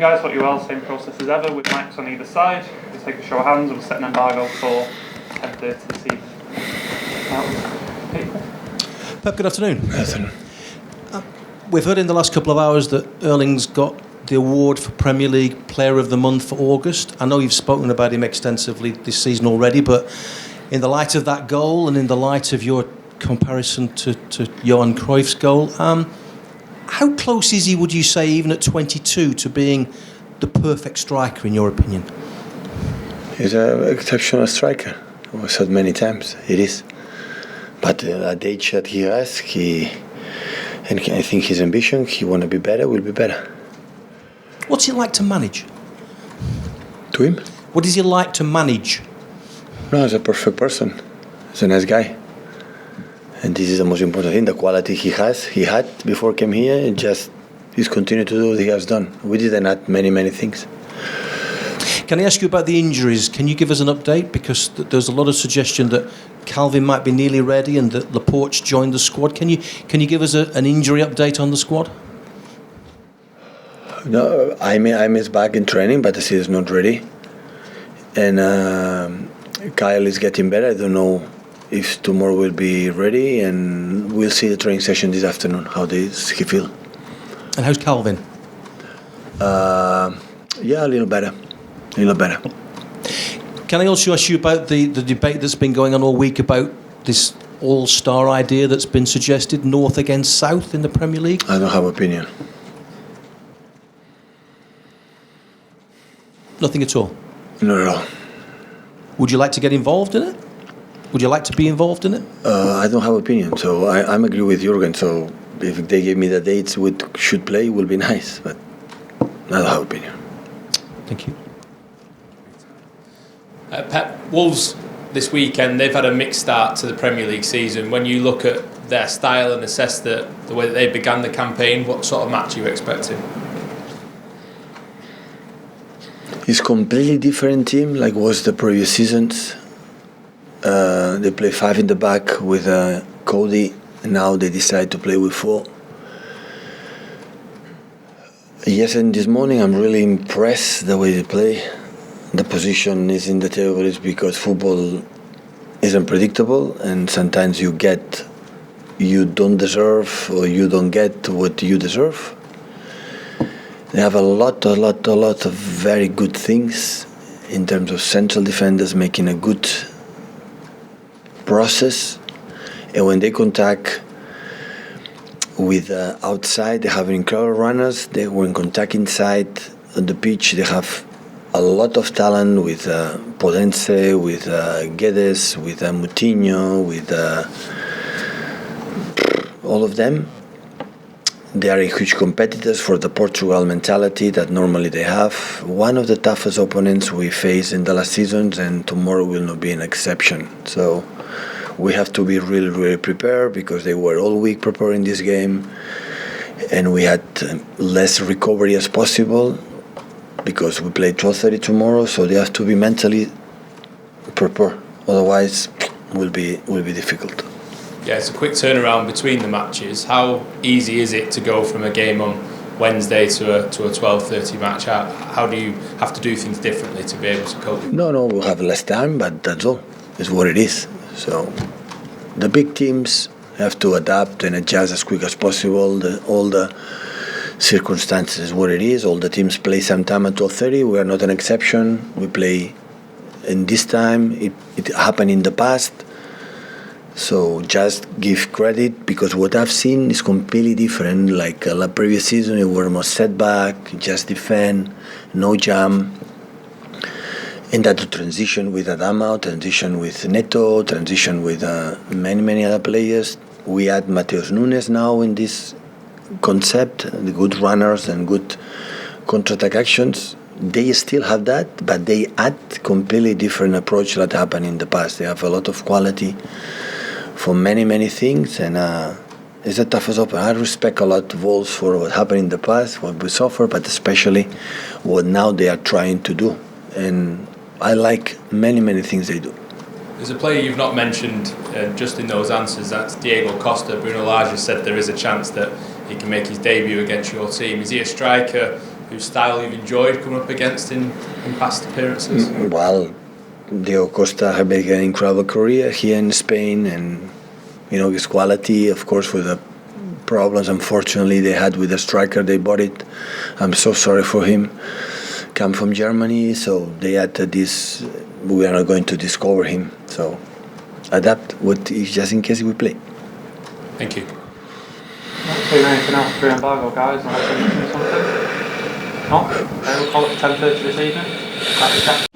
guys, hope you're well. Same process as ever with mics on either side. We'll take a show of hands. We'll set an embargo for 10:30 this evening. Pep, good afternoon. Good afternoon. We've heard in the last couple of hours that Erling's got the award for Premier League Player of the Month for August. I know you've spoken about him extensively this season already, but in the light of that goal and in the light of your comparison to Johan Cruyff's goal, how close is he, would you say, even at 22, to being the perfect striker, in your opinion? He's an exceptional striker. I've said many times, it is. But at the age that he has, and I think his ambition, he want to be better, will be better. What's he like to manage? To him? What is he like to manage? No, he's a perfect person. He's a nice guy. And this is the most important thing, the quality he had before he came here, and just he's continued to do what he has done. We didn't add many things. Can I ask you about the injuries? Can you give us an update? Because there's a lot of suggestion that Calvin might be nearly ready and that Laporte's joined the squad. Can you give us an injury update on the squad? No, I'm is back in training, but he is not ready. And Kyle is getting better. I don't know if tomorrow will be ready, and we'll see the training session this afternoon. How does he feel? And how's Calvin? Yeah, a little better. Can I also ask you about the debate that's been going on all week about this all-star idea that's been suggested, North against South in the Premier League? I don't have opinion. Nothing at all? Not at all. Would you like to get involved in it? Would you like to be involved in it? I don't have opinion, so I'm agree with Jurgen. So if they give me the dates we should play, it will be nice, but I don't have opinion. Thank you. Pep, Wolves this weekend, they've had a mixed start to the Premier League season. When you look at their style and assess the way that they began the campaign, what sort of match are you expecting? It's completely different team like was the previous seasons. They play 5 in the back with Cody, and now they decide to play with 4. Yes, and this morning I'm really impressed the way they play. The position is in the table is because football is unpredictable, and sometimes you don't deserve, or you don't get what you deserve. They have a lot of very good things in terms of central defenders making a good process, and when they contact with outside, they have incredible runners. They when contact inside on the pitch, they have a lot of talent with Podense, with Guedes, with Moutinho, with all of them. They are huge competitors for the Portugal mentality that normally they have. One of the toughest opponents we faced in the last seasons, and tomorrow will not be an exception. So we have to be really prepared, because they were all week preparing this game, and we had less recovery as possible because we play 12:30 tomorrow. So they have to be mentally prepared. Otherwise, will be difficult. Yeah, it's a quick turnaround between the matches. How easy is it to go from a game on Wednesday to a 12:30 match? How do you have to do things differently to be able to cope? No, we'll have less time, but that's all. It's what it is. So the big teams have to adapt and adjust as quick as possible. All the circumstances, what it is. All the teams play sometime at 12:30. We are not an exception. We play in this time. It happened in the past. So just give credit, because what I've seen is completely different. Like the previous season, it was more setback, just defend, no jam. And that transition with Adama, transition with Neto, transition with many other players. We add Mateus Nunes now in this concept, the good runners and good counter-attack actions. They still have that, but they add completely different approach that happened in the past. They have a lot of quality for many things, and it's the toughest opponent. I respect a lot Wolves for what happened in the past, what we suffered, but especially what now they are trying to do. And I like many things they do. There's a player you've not mentioned just in those answers, that's Diego Costa. Bruno Lage has said there is a chance that he can make his debut against your team. Is he a striker whose style you've enjoyed coming up against in past appearances? Well, Diego Costa had made an incredible career here in Spain, and his quality, of course, with the problems unfortunately they had with the striker they bought it. I'm so sorry for him. Come from Germany, so they had this. We are not going to discover him, so adapt just in case we play. Not Thank you. doing anything else pre-embargo, guys, unless you're missing something. No? Okay, we'll call it 10:30 this evening.